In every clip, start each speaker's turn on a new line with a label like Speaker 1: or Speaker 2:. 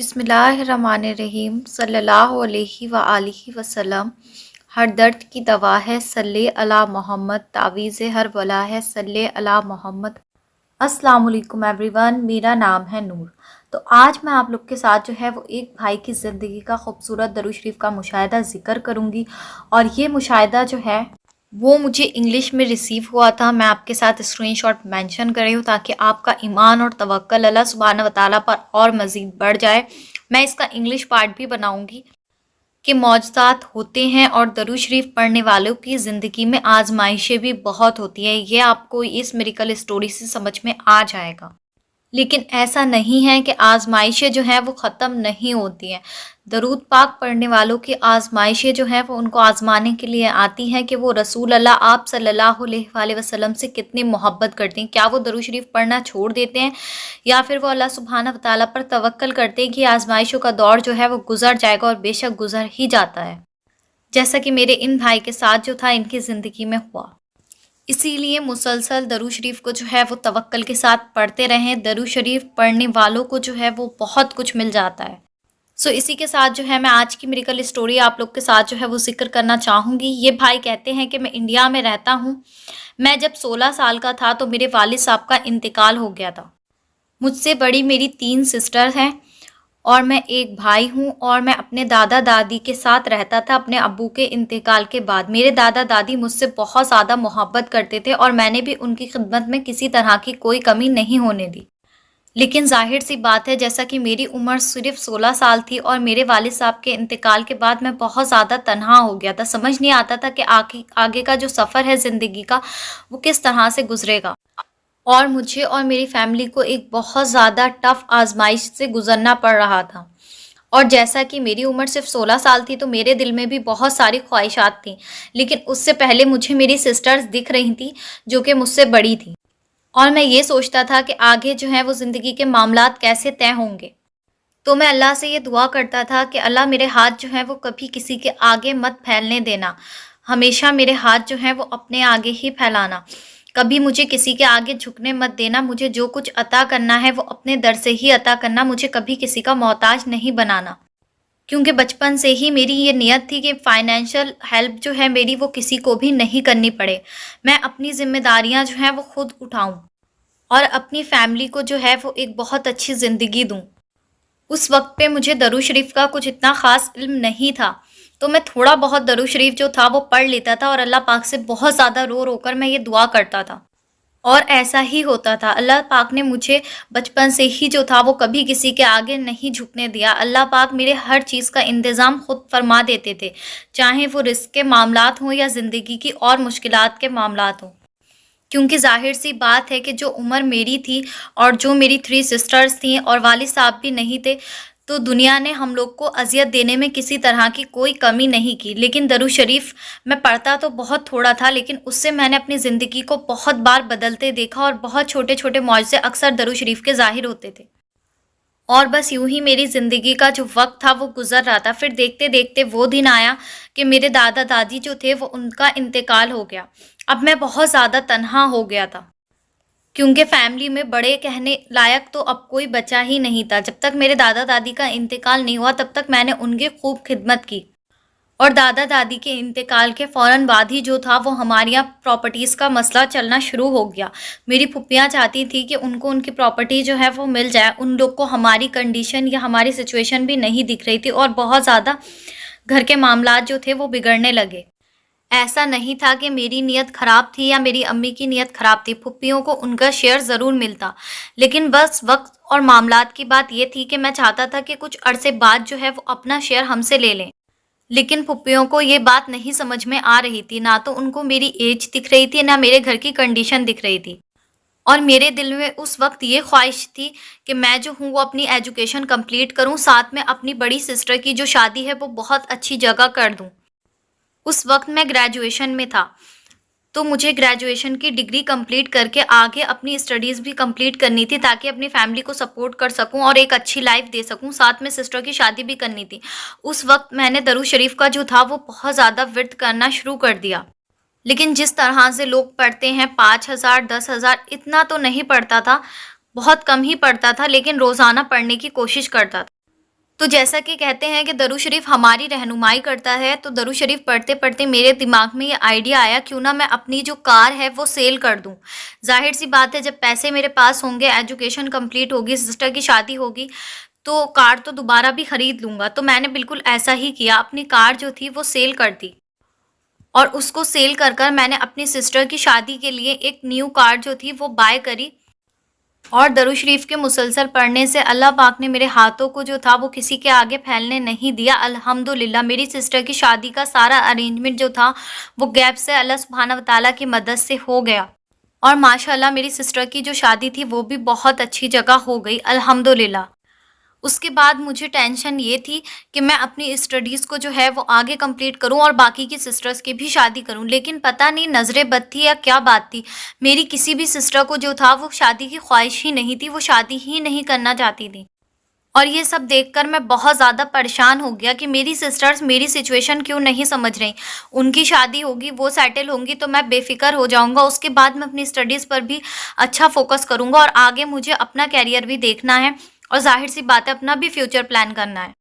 Speaker 1: बिस्मिल्लाहिर्रहमानिर्रहीम सल्लल्लाहु अलैहि व आलिहि वसल्लम। हर दर्द की दवा है सल्ले अला मोहम्मद, तावीज़ हर बला है सल्ले अला मोहम्मद। अस्सलाम वालेकुम एवरीवन, मेरा नाम है नूर। तो आज मैं आप लोग के साथ जो है वो एक भाई की ज़िंदगी का खूबसूरत दरूद शरीफ का मुशाहिदा ज़िक्र करूँगी। और ये मुशाहिदा जो है वो मुझे इंग्लिश में रिसीव हुआ था। मैं आपके साथ स्क्रीनशॉट मेंशन कर रही हूँ ताकि आपका ईमान और तवक्कल अल्लाह सुब्हानहू व तआला पर और मज़ीद बढ़ जाए। मैं इसका इंग्लिश पार्ट भी बनाऊँगी कि मौजज़ात होते हैं और दरूद शरीफ पढ़ने वालों की ज़िंदगी में आजमाइशें भी बहुत होती हैं। ये आपको इस मिरेकल स्टोरी से समझ में आ जाएगा। लेकिन ऐसा नहीं है कि आजमाइशें जो हैं वो ख़त्म नहीं होती हैं। दरूद पाक पढ़ने वालों की आजमाइशें जो हैं वो उनको आजमाने के लिए आती हैं कि वो रसूल अल्लाह आप सल्लल्लाहु अलैहि वसल्लम से कितनी मोहब्बत करते हैं। क्या वो दरूद शरीफ पढ़ना छोड़ देते हैं या फिर वो अल्लाह सुब्हानहू व तआला पर तवक्कल करते हैं कि आजमाइशों का दौर जो है वो गुजर जाएगा, और बेशक गुजर ही जाता है, जैसा कि मेरे इन भाई के साथ जो था इनकी ज़िंदगी में हुआ। इसीलिए मुसलसल दरूद शरीफ को जो है वो तवक्कल के साथ पढ़ते रहें। दरूद शरीफ पढ़ने वालों को जो है वो बहुत कुछ मिल जाता है। इसी के साथ जो है मैं आज की मिरेकल स्टोरी आप लोग के साथ जो है वो ज़िक्र करना चाहूँगी। ये भाई कहते हैं कि मैं इंडिया में रहता हूँ। मैं जब 16 साल का था तो मेरे वालिद साहब का इंतकाल हो गया था। मुझसे बड़ी मेरी 3 सिस्टर हैं और मैं एक भाई हूँ, और मैं अपने दादा दादी के साथ रहता था अपने अब्बू के इंतकाल के बाद। मेरे दादा दादी मुझसे बहुत ज़्यादा मोहब्बत करते थे और मैंने भी उनकी खिदमत में किसी तरह की कोई कमी नहीं होने दी। लेकिन ज़ाहिर सी बात है, जैसा कि मेरी उम्र सिर्फ 16 साल थी और मेरे वालिद साहब के इंतकाल के बाद मैं बहुत ज़्यादा तन्हा हो गया था। समझ नहीं आता था कि आगे का जो सफ़र है ज़िंदगी का वो किस तरह से गुजरेगा। और मुझे और मेरी फैमिली को एक बहुत ज़्यादा टफ़ आजमाइश से गुजरना पड़ रहा था। और जैसा कि मेरी उम्र सिर्फ 16 साल थी तो मेरे दिल में भी बहुत सारी ख्वाहिशात थीं। लेकिन उससे पहले मुझे मेरी सिस्टर्स दिख रही थी जो कि मुझसे बड़ी थी, और मैं ये सोचता था कि आगे जो है वो ज़िंदगी के मामलात कैसे तय होंगे। तो मैं अल्लाह से ये दुआ करता था कि अल्लाह मेरे हाथ जो हैं वो कभी किसी के आगे मत फैलने देना। हमेशा मेरे हाथ जो हैं वो अपने आगे ही फैलाना। कभी मुझे किसी के आगे झुकने मत देना। मुझे जो कुछ अता करना है वो अपने दर से ही अता करना। मुझे कभी किसी का मोहताज नहीं बनाना। क्योंकि बचपन से ही मेरी ये नियत थी कि फ़ाइनेंशियल हेल्प जो है मेरी वो किसी को भी नहीं करनी पड़े। मैं अपनी ज़िम्मेदारियाँ जो हैं वो खुद उठाऊँ और अपनी फैमिली को जो है वो एक बहुत अच्छी ज़िंदगी दूँ। उस वक़्त पे मुझे दरूद शरीफ का कुछ इतना ख़ास इल्म नहीं था, तो मैं थोड़ा बहुत दरूद शरीफ जो था वो पढ़ लेता था और अल्लाह पाक से बहुत ज़्यादा रो कर मैं ये दुआ करता था। और ऐसा ही होता था। अल्लाह पाक ने मुझे बचपन से ही जो था वो कभी किसी के आगे नहीं झुकने दिया। अल्लाह पाक मेरे हर चीज़ का इंतज़ाम खुद फरमा देते थे, चाहे वो रिज़्क़ के मामलात हों या ज़िंदगी की और मुश्किलात के मामलात हों। क्योंकि ज़ाहिर-सी बात है कि जो उम्र मेरी थी और जो मेरी 3 सिस्टर्स थीं और वालिद साहब भी नहीं थे, तो दुनिया ने हम लोग को अज़ियत देने में किसी तरह की कोई कमी नहीं की। लेकिन दरूद शरीफ मैं पढ़ता तो बहुत थोड़ा था, लेकिन उससे मैंने अपनी ज़िंदगी को बहुत बार बदलते देखा और बहुत छोटे-छोटे मौज़े अक्सर दरूद शरीफ के ज़ाहिर होते थे। और बस यूँ ही मेरी ज़िंदगी का जो वक़्त था वो गुज़र रहा था। फिर देखते-देखते वो दिन आया कि मेरे दादा-दादी जो थे वो उनका इंतकाल हो गया। अब मैं बहुत ज़्यादा तन्हा हो गया था, क्योंकि फैमिली में बड़े कहने लायक तो अब कोई बचा ही नहीं था। जब तक मेरे दादा-दादी का इंतकाल नहीं हुआ तब तक मैंने उनकी खूब खिदमत की, और दादा-दादी के इंतकाल के फ़ौरन बाद ही जो था वो हमारे यहाँ प्रॉपर्टीज़ का मसला चलना शुरू हो गया। मेरी फूफियाँ चाहती थी कि उनको उनकी प्रॉपर्टी जो है वो मिल जाए। उन लोग को हमारी कंडीशन या हमारी सिचुएशन भी नहीं दिख रही थी और बहुत ज़्यादा घर के मामलात जो थे वो बिगड़ने लगे। ऐसा नहीं था कि मेरी नीयत ख़राब थी या मेरी अम्मी की नीयत ख़राब थी। फूफियों को उनका शेयर ज़रूर मिलता, लेकिन बस वक़्त और मामलात की बात ये थी कि मैं चाहता था कि कुछ अरसे बाद जो है वो अपना शेयर हमसे ले लें। लेकिन फूफियों को ये बात नहीं समझ में आ रही थी। ना तो उनको मेरी एज दिख रही थी, ना मेरे घर की कंडीशन दिख रही थी। और मेरे दिल में उस वक़्त ये ख़्वाहिश थी कि मैं जो हूँ वो अपनी एजुकेशन कंप्लीट करूँ, साथ में अपनी बड़ी सिस्टर की जो शादी है वो बहुत अच्छी जगह कर दूँ। उस वक़्त मैं ग्रेजुएशन में था, तो मुझे ग्रेजुएशन की डिग्री कंप्लीट करके आगे अपनी स्टडीज़ भी कंप्लीट करनी थी, ताकि अपनी फैमिली को सपोर्ट कर सकूँ और एक अच्छी लाइफ़ दे सकूँ। साथ में सिस्टर की शादी भी करनी थी। उस वक़्त मैंने दरूद शरीफ का जो था वो बहुत ज़्यादा विर्द करना शुरू कर दिया। लेकिन जिस तरह से लोग पढ़ते हैं 5,000 10,000 इतना तो नहीं पढ़ता था, बहुत कम ही पढ़ता था, लेकिन रोज़ाना पढ़ने की कोशिश करता था। तो जैसा कि कहते हैं कि दरूद शरीफ हमारी रहनुमाई करता है, तो दरूद शरीफ पढ़ते-पढ़ते मेरे दिमाग में ये आइडिया आया, क्यों ना मैं अपनी जो कार है वो सेल कर दूँ। ज़ाहिर-सी बात है, जब पैसे मेरे पास होंगे, एजुकेशन कंप्लीट होगी, सिस्टर की शादी होगी, तो कार तो दोबारा भी खरीद लूँगा। तो मैंने बिल्कुल ऐसा ही किया, अपनी कार जो थी वो सेल कर दी और उसको सेल कर मैंने अपनी सिस्टर की शादी के लिए एक न्यू कार जो थी वो बाय करी। और दरूद शरीफ के मुसलसल पढ़ने से अल्लाह पाक ने मेरे हाथों को जो था वो किसी के आगे फैलने नहीं दिया। अल्हम्दुलिल्लाह मेरी सिस्टर की शादी का सारा अरेंजमेंट जो था वो गैब से अल्लाह सुब्हानहू व तआला की मदद से हो गया। और माशाल्लाह मेरी सिस्टर की जो शादी थी वो भी बहुत अच्छी जगह हो गई अल्हम्दुलिल्लाह। उसके बाद मुझे टेंशन ये थी कि मैं अपनी स्टडीज़ को जो है वो आगे कंप्लीट करूं और बाकी की सिस्टर्स की भी शादी करूं, लेकिन पता नहीं नज़रें बद थी या क्या बात थी, मेरी किसी भी सिस्टर को जो था वो शादी की ख्वाहिश ही नहीं थी, वो शादी ही नहीं करना चाहती थी। और ये सब देखकर मैं बहुत ज़्यादा परेशान हो गया कि मेरी सिस्टर्स मेरी सिचुएशन क्यों नहीं समझ रही। उनकी शादी होगी, वो सेटल होंगी तो मैं बेफ़िक्र हो जाऊँगा, उसके बाद मैं अपनी स्टडीज़ पर भी अच्छा फ़ोकस करूँगा और आगे मुझे अपना करियर भी देखना है और ज़ाहिर-सी बात है अपना भी फ्यूचर प्लान करना है।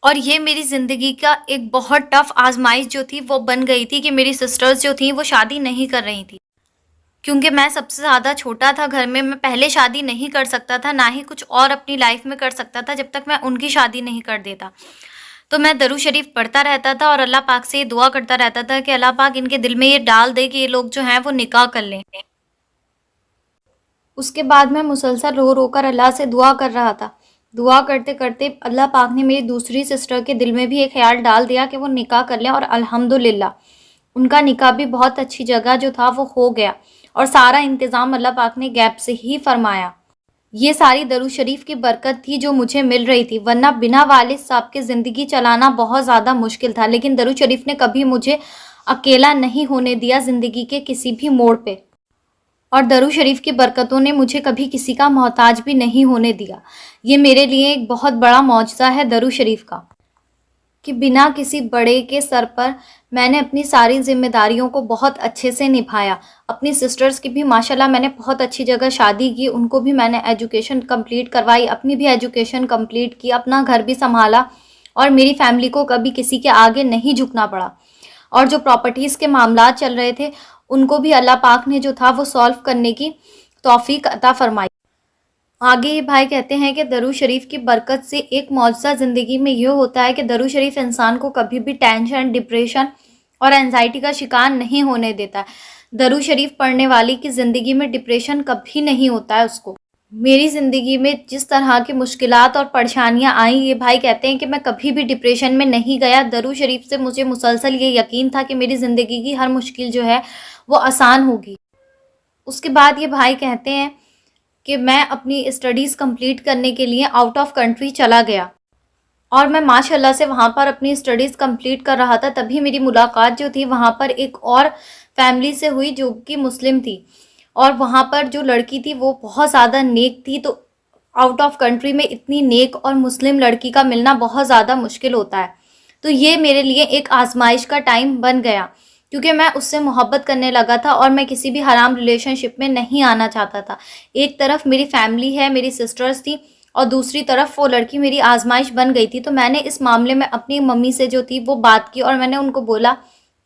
Speaker 1: और ये मेरी ज़िंदगी का एक बहुत टफ़ आज़माइश जो थी वो बन गई थी कि मेरी सिस्टर्स जो थीं वो शादी नहीं कर रही थी। क्योंकि मैं सबसे ज़्यादा छोटा था घर में, मैं पहले शादी नहीं कर सकता था, ना ही कुछ और अपनी लाइफ़ में कर सकता था जब तक मैं उनकी शादी नहीं कर देता। तो मैं दरूद शरीफ पढ़ता रहता था और अल्लाह पाक से ये दुआ करता रहता था कि अल्लाह पाक इनके दिल में ये डाल दे कि ये लोग जो हैं वो निकाह कर लें। उसके बाद मैं मुसलसल रो-रो कर अल्लाह से दुआ कर रहा था। दुआ करते-करते अल्लाह पाक ने मेरी दूसरी सिस्टर के दिल में भी एक ख़्याल डाल दिया कि वो निकाह कर लें और अल्हम्दुलिल्लाह उनका निकाह भी बहुत अच्छी जगह जो था वो हो गया और सारा इंतज़ाम अल्लाह पाक ने गैब से ही फ़रमाया। ये सारी दरूद शरीफ की बरकत थी जो मुझे मिल रही थी, वरना बिना वालिद साहब के ज़िंदगी चलाना बहुत ज़्यादा मुश्किल था। लेकिन दरूद शरीफ ने कभी मुझे अकेला नहीं होने दिया ज़िंदगी के किसी भी मोड़ पे। और दरूद शरीफ की बरकतों ने मुझे कभी किसी का मोहताज भी नहीं होने दिया। ये मेरे लिए एक बहुत बड़ा मौजज़ा है दरूद शरीफ का, कि बिना किसी बड़े के सर पर मैंने अपनी सारी ज़िम्मेदारियों को बहुत अच्छे से निभाया। अपनी सिस्टर्स की भी माशाल्लाह मैंने बहुत अच्छी जगह शादी की, उनको भी मैंने एजुकेशन कंप्लीट करवाई, अपनी भी एजुकेशन कंप्लीट की, अपना घर भी सँभाला और मेरी फैमिली को कभी किसी के आगे नहीं झुकना पड़ा। और जो प्रॉपर्टीज़ के मामलात चल रहे थे उनको भी अल्लाह पाक ने जो था वो सॉल्व करने की तौफीक अता फरमाई। आगे ये भाई कहते हैं कि दरूद शरीफ की बरकत से एक मौजज़ा ज़िंदगी में ये होता है कि दरूद शरीफ इंसान को कभी भी टेंशन, डिप्रेशन और एंजाइटी का शिकार नहीं होने देता है। दरूद शरीफ पढ़ने वाली की ज़िंदगी में डिप्रेशन कभी नहीं होता है उसको। मेरी ज़िंदगी में जिस तरह की मुश्किलात और परेशानियाँ आई, ये भाई कहते हैं कि मैं कभी भी डिप्रेशन में नहीं गया। दरूद शरीफ से मुझे मुसलसल ये यकीन था कि मेरी ज़िंदगी की हर मुश्किल जो है वो आसान होगी। उसके बाद ये भाई कहते हैं कि मैं अपनी स्टडीज़ कंप्लीट करने के लिए आउट ऑफ कंट्री चला गया और मैं माशाल्लाह से वहाँ पर अपनी स्टडीज़ कंप्लीट कर रहा था। तभी मेरी मुलाकात जो थी वहाँ पर एक और फैमिली से हुई जो कि मुस्लिम थी और वहाँ पर जो लड़की थी वो बहुत ज़्यादा नेक थी। तो आउट ऑफ कंट्री में इतनी नेक और मुस्लिम लड़की का मिलना बहुत ज़्यादा मुश्किल होता है। तो ये मेरे लिए एक आजमाइश का टाइम बन गया, क्योंकि मैं उससे मोहब्बत करने लगा था और मैं किसी भी हराम रिलेशनशिप में नहीं आना चाहता था। एक तरफ मेरी फैमिली है, मेरी सिस्टर्स थी और दूसरी तरफ वो लड़की मेरी आजमाइश बन गई थी। तो मैंने इस मामले में अपनी मम्मी से जो थी वो बात की और मैंने उनको बोला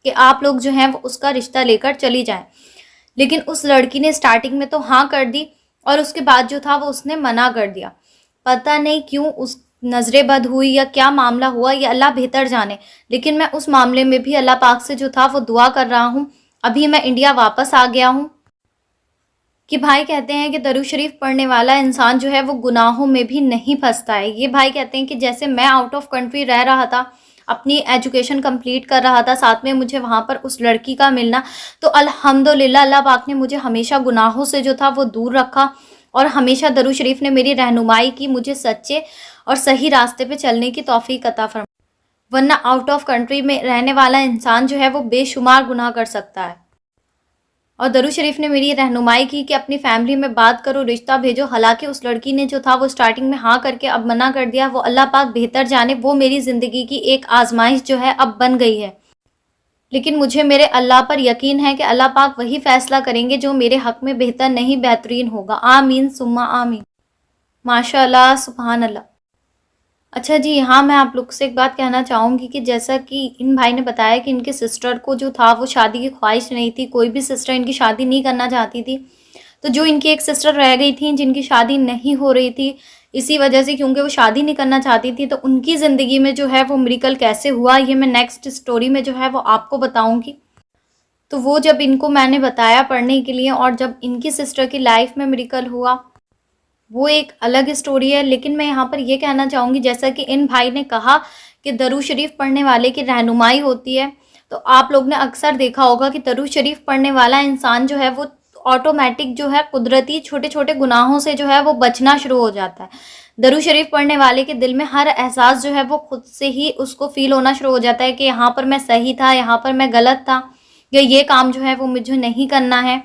Speaker 1: कि आप लोग जो हैं वो उसका रिश्ता लेकर चली जाएं। लेकिन उस लड़की ने स्टार्टिंग में तो हाँ कर दी और उसके बाद जो था वो उसने मना कर दिया। पता नहीं क्यों उस नज़रें बद हुई या क्या मामला हुआ, ये अल्लाह बेहतर जाने। लेकिन मैं उस मामले में भी अल्लाह पाक से जो था वो दुआ कर रहा हूँ। अभी मैं इंडिया वापस आ गया हूँ। कि भाई कहते हैं कि दरूद शरीफ पढ़ने वाला इंसान जो है वो गुनाहों में भी नहीं फंसता है। ये भाई कहते हैं कि जैसे मैं आउट ऑफ कंट्री रह रहा था, अपनी एजुकेशन कंप्लीट कर रहा था, साथ में मुझे वहाँ पर उस लड़की का मिलना, तो अल्हम्दुलिल्लाह अल्लाह पाक ने मुझे हमेशा गुनाहों से जो था वो दूर रखा और हमेशा दरूद शरीफ ने मेरी रहनुमाई की, मुझे सच्चे और सही रास्ते पे चलने की तौफीक अता फरमाई। वरना आउट ऑफ कंट्री में रहने वाला इंसान जो है वो बेशुमार गुनाह कर सकता है। और दरूद शरीफ ने मेरी रहनुमाई की कि अपनी फैमिली में बात करो, रिश्ता भेजो। हालांकि उस लड़की ने जो था वो स्टार्टिंग में हाँ करके अब मना कर दिया। वो अल्लाह पाक बेहतर जाने, वो मेरी ज़िंदगी की एक आजमाइश जो है अब बन गई है। लेकिन मुझे मेरे अल्लाह पर यकीन है कि अल्लाह पाक वही फ़ैसला करेंगे जो मेरे हक़ में बेहतर नहीं बेहतरीन होगा। आमीन सुम्मा आमीन। माशाअल्लाह, सुभान अल्लाह। अच्छा जी, हाँ, मैं आप लोग से एक बात कहना चाहूँगी कि जैसा कि इन भाई ने बताया कि इनके सिस्टर को जो था वो शादी की ख्वाहिश नहीं थी, कोई भी सिस्टर इनकी शादी नहीं करना चाहती थी। तो जो इनकी एक सिस्टर रह गई थी जिनकी शादी नहीं हो रही थी, इसी वजह से क्योंकि वो शादी नहीं करना चाहती थी, तो उनकी ज़िंदगी में जो है वो मिरेकल कैसे हुआ, ये मैं नेक्स्ट स्टोरी में जो है वो आपको बताऊँगी। तो वो जब इनको मैंने बताया पढ़ने के लिए और जब इनकी सिस्टर की लाइफ में मिरेकल हुआ, वो एक अलग स्टोरी है। लेकिन मैं यहाँ पर ये कहना चाहूँगी, जैसा कि इन भाई ने कहा कि दरूद शरीफ पढ़ने वाले की रहनुमाई होती है, तो आप लोग ने अक्सर देखा होगा कि दरूद शरीफ पढ़ने वाला इंसान जो है वो ऑटोमेटिक जो है कुदरती छोटे छोटे गुनाहों से जो है वो बचना शुरू हो जाता है। दरूद शरीफ पढ़ने वाले के दिल में हर एहसास जो है वो खुद से ही उसको फील होना शुरू हो जाता है कि यहाँ पर मैं सही था, यहाँ पर मैं गलत था, या ये काम जो है वो मुझे नहीं करना है।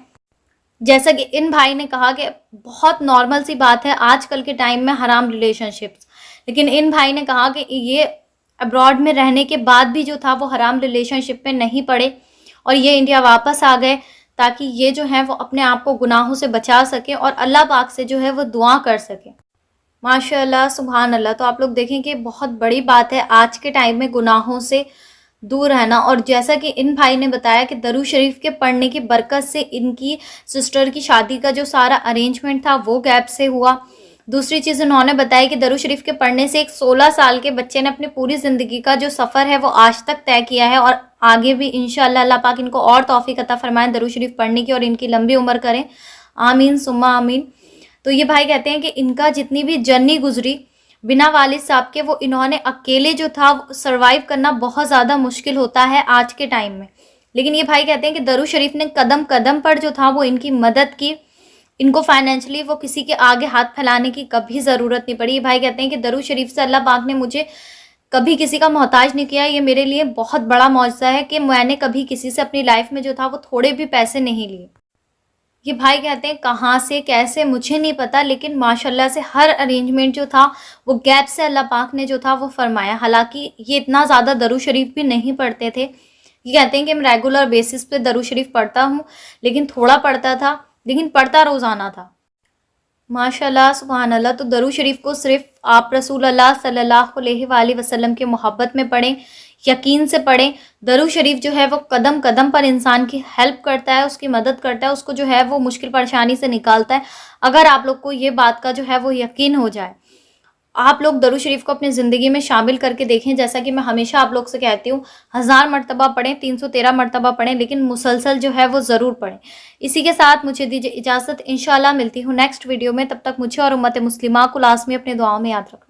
Speaker 1: जैसा कि इन भाई ने कहा कि बहुत नॉर्मल सी बात है आजकल के टाइम में हराम रिलेशनशिप्स, लेकिन इन भाई ने कहा कि ये अब्रॉड में रहने के बाद भी जो था वो हराम रिलेशनशिप में नहीं पड़े और ये इंडिया वापस आ गए ताकि ये जो है वो अपने आप को गुनाहों से बचा सके और अल्लाह पाक से जो है वो दुआ कर सके। माशाअल्लाह, सुभान अल्लाह। तो आप लोग देखें कि बहुत बड़ी बात है आज के टाइम में गुनाहों से दूर रहना। और जैसा कि इन भाई ने बताया कि दरूद शरीफ के पढ़ने की बरकत से इनकी सिस्टर की शादी का जो सारा अरेंजमेंट था वो गैप से हुआ। दूसरी चीज़ उन्होंने बताया कि दरूद शरीफ के पढ़ने से एक 16 साल के बच्चे ने अपनी पूरी ज़िंदगी का जो सफ़र है वो आज तक तय किया है और आगे भी इंशाअल्लाह अल्लाह पाक इनको और तौफीक अता फरमाएं दरूद शरीफ पढ़ने की और इनकी लंबी उम्र करें। आमीन सुम्मा आमीन। तो ये भाई कहते हैं कि इनका जितनी भी जर्नी गुजरी बिना वालिद साहब के, वो इन्होंने अकेले जो था सर्वाइव करना बहुत ज़्यादा मुश्किल होता है आज के टाइम में। लेकिन ये भाई कहते हैं कि दरूद शरीफ ने कदम कदम पर जो था वो इनकी मदद की, इनको फाइनेंशियली वो किसी के आगे हाथ फैलाने की कभी ज़रूरत नहीं पड़ी। ये भाई कहते हैं कि दरूद शरीफ से अल्लाह पाक ने मुझे कभी किसी का मोहताज नहीं किया। ये मेरे लिए बहुत बड़ा मौजज़ा है कि मैंने कभी किसी से अपनी लाइफ में जो था वो थोड़े भी पैसे नहीं लिए। ये भाई कहते हैं कहाँ से कैसे मुझे नहीं पता, लेकिन माशाल्लाह से हर अरेंजमेंट जो था वो गैप से अल्लाह पाक ने जो था वो फरमाया। हालांकि ये इतना ज़्यादा दरूद शरीफ भी नहीं पढ़ते थे। ये कहते हैं कि मैं रेगुलर बेसिस पे दरूद शरीफ पढ़ता हूँ, लेकिन थोड़ा पढ़ता था, लेकिन पढ़ता रोज़ाना था। माशाल्लाह सुभान अल्लाह। तो दरूद शरीफ को सिर्फ आप रसूल अल्लाह सल्लल्लाहु अलैहि वसल्लम के मोहब्बत में पढ़ें, यकीन से पढ़ें। दरूद शरीफ जो है वो कदम कदम पर इंसान की हेल्प करता है, उसकी मदद करता है, उसको जो है वो मुश्किल परेशानी से निकालता है। अगर आप लोग को ये बात का जो है वो यकीन हो जाए, आप लोग दरूद शरीफ को अपनी ज़िंदगी में शामिल करके देखें। जैसा कि मैं हमेशा आप लोग से कहती हूँ, 1000 मरतबा पढ़ें, 313 मरतबा पढ़ें, लेकिन मुसलसल जो है वो ज़रूर पढ़ें। इसी के साथ मुझे दीजिए इजाज़त। इंशाल्लाह मिलती हूँ नेक्स्ट वीडियो में। तब तक मुझे और उम्मत मुस्लिमा को लाज़मी अपने दुआओं में याद रखना।